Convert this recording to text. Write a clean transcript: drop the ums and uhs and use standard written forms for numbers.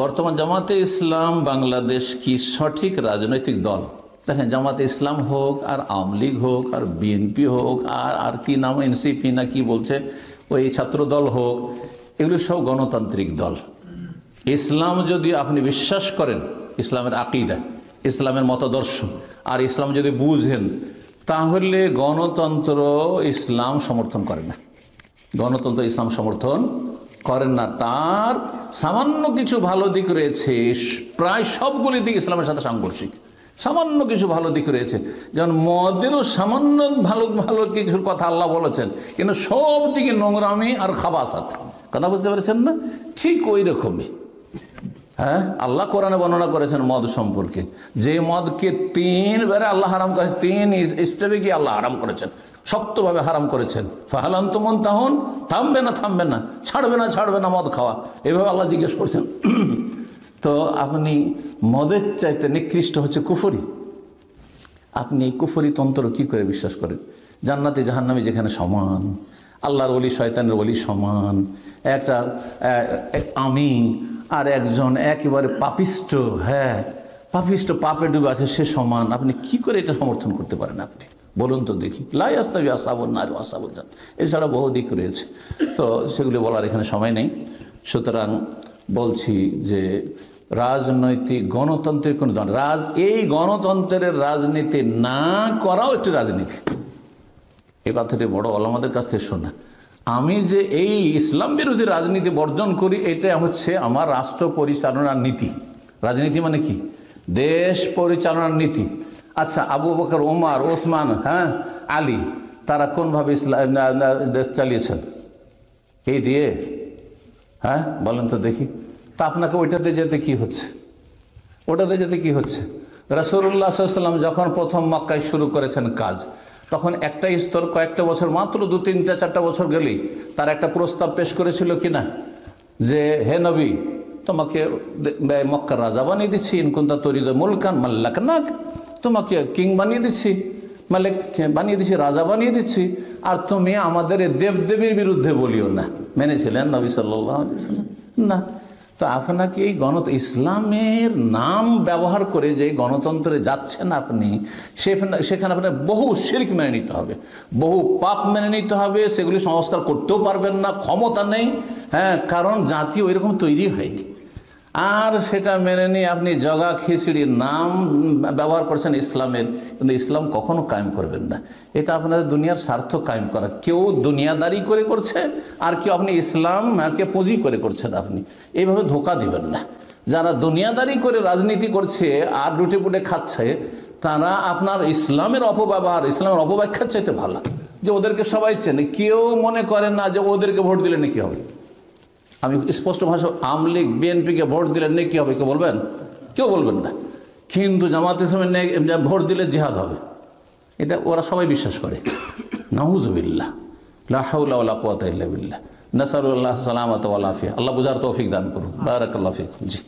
বর্তমান জামাতে ইসলাম বাংলাদেশ কি সঠিক রাজনৈতিক দল? দেখেন, জামাতে ইসলাম হোক আর আওয়ামী লীগ হোক আর বিএনপি হোক আর কি নাম এনসিপি না কি বলছে, ওই ছাত্র দল হোক, এগুলো সব গণতান্ত্রিক দল। ইসলাম যদি আপনি বিশ্বাস করেন, ইসলামের আকীদা, ইসলামের মতাদর্শ আর ইসলাম যদি বুঝেন, তাহলে গণতন্ত্র ইসলাম সমর্থন করে না। গণতন্ত্র ইসলাম সমর্থন করেন না। তার সামান্য কিছু ভালো দিক রয়েছে, প্রায় সবগুলি দিক ইসলামের সাথে সাংঘর্ষিক। সামান্য কিছু ভালো দিক রয়েছে, যেমন মদেরও সামান্য ভালো ভালো কিছুর কথা আল্লাহ বলেছেন, কিন্তু সব দিকে নোংরামি আর খাবাসাত। কথা বুঝতে পেরেছেন না? ঠিক ওই রকমই হ্যাঁ, আল্লাহ কোরআনে বর্ণনা করেছেন মদ সম্পর্কে, যে মদকে 3 বারে আল্লাহ হারাম করেছেন, 3 স্টেপে গিয়ে আল্লাহ হারাম করেছেন, শক্তভাবে হারাম করেছেন। ফাহাল আনতুম মুনতাহুন, থামবে না থামবে না, ছাড়বে না মদ খাওয়া, এভাবে আল্লাহ জিজ্ঞেস করছেন। তো আপনি মদের চাইতে নিকৃষ্ট হচ্ছে কুফরি। আপনি এই কুফরি তন্ত্র কি করে বিশ্বাস করেন? জান্নাতে জাহান্নামে যেখানে সমান, আল্লাহর ওলি শয়তানের ওলি সমান, একটা আমি আর একজন একেবারে পাপিষ্ট, হ্যাঁ পাপিষ্ট, পাপে ডুবে আছে, সে সমান। আপনি কি করে এটা সমর্থন করতে পারেন? আপনি বলুন তো দেখি। লা ইয়াস্তাবি আসহাবুন নার ওয়া আসহাবুল জান্নাহ, এছাড়া বহু দিক রয়েছে, তো সেগুলি বলার এখানে সময় নেই। সুতরাং বলছি যে রাজনৈতিক গণতন্ত্রের কোনো এই গণতন্ত্রের রাজনীতি না করাও একটি রাজনীতি। এই কথাটি বড় ওলামাদের কাছ থেকে শোনা। আমি যে এই ইসলাম বিরোধী রাজনীতি বর্জন করি, এটা হচ্ছে আমার রাষ্ট্র পরিচালনার নীতি। রাজনীতি মানে কি? দেশ পরিচালনার নীতি। আচ্ছা, আবু বকর, ওমর, ওসমান, হ্যাঁ আলী, তারা কোনভাবে ইসলাম দেশ চালিয়েছেন? এই দিয়ে, হ্যাঁ বলেন তো দেখি। তা আপনাকে ওইটাতে যেতে কি হচ্ছে? ওটাতে যেতে কি হচ্ছে? রাসূলুল্লাহ সাল্লাল্লাহু আলাইহি ওয়াসাল্লাম যখন প্রথম মক্কায় শুরু করেছেন কাজ, তখন একটা স্তর কয়েকটা বছর, মাত্র 2, 3, 4 বছর গেলেই তার একটা প্রস্তাব পেশ করেছিল কিনা, যে হে নবী, তোমাকে মক্কার রাজা বানিয়ে দিচ্ছি, ইনকুনতা তুরিদু মুলকান মাল্লাকনাক, তোমাকে কিং বানিয়ে দিচ্ছি, মালিক বানিয়ে দিচ্ছি, রাজা বানিয়ে দিচ্ছি, আর তুমি আমাদের দেবদেবীর বিরুদ্ধে বলিও না। মেনেছিলেন নবী সাল্লাল্লাহু আলাইহি ওয়াসাল্লাম? না। তো আপনাকে এই ইসলামের নাম ব্যবহার করে যে গণতন্ত্রে যাচ্ছেন আপনি, সেখানে আপনার বহু শিরক মেনে নিতে হবে, বহু পাপ মেনে নিতে হবে, সেগুলি সংস্কার করতেও পারবেন না, ক্ষমতা নেই। হ্যাঁ, কারণ জাতি ওই রকম তৈরি হয়নি। আর সেটা মেনে নিয়ে আপনি জগা খিচড়ির নাম ব্যবহার করছেন ইসলামের, কিন্তু ইসলাম কখনো কায়েম করবেন না। এটা আপনাদের দুনিয়ার স্বার্থ কায়েম করা। কেউ দুনিয়াদারি করে করছে, আর কেউ আপনি ইসলামকে পুঁজি করে করছেন। আপনি এইভাবে ধোঁকা দিবেন না। যারা দুনিয়াদারি করে রাজনীতি করছে আর লুটে পুটে খাচ্ছে, তারা আপনার ইসলামের অপব্যবহার, ইসলামের অপব্যাখ্যার চাইতে ভালো। যে ওদেরকে সবাই চেনে, কেউ মনে করেন না যে ওদেরকে ভোট দিলে নাকি হবে। আমি স্পষ্ট ভাষা, আওয়ামী লীগ বিএনপিকে ভোট দিলে নেকি হবে কেউ বলবেন? কেউ বলবেন না। কিন্তু জামাত ইসলামের ভোট দিলে জিহাদ হবে, এটা ওরা সবাই বিশ্বাস করে। নাউযুবিল্লাহ, লা হাওলা ওয়ালা কুওয়াতা ইল্লা বিল্লাহ, নাসালুল্লাহ সালামাত ওয়াল আফিয়া। আল্লাহ বুঝার তৌফিক দান করুন। বারাকাল্লাহু ফিকুম। জি।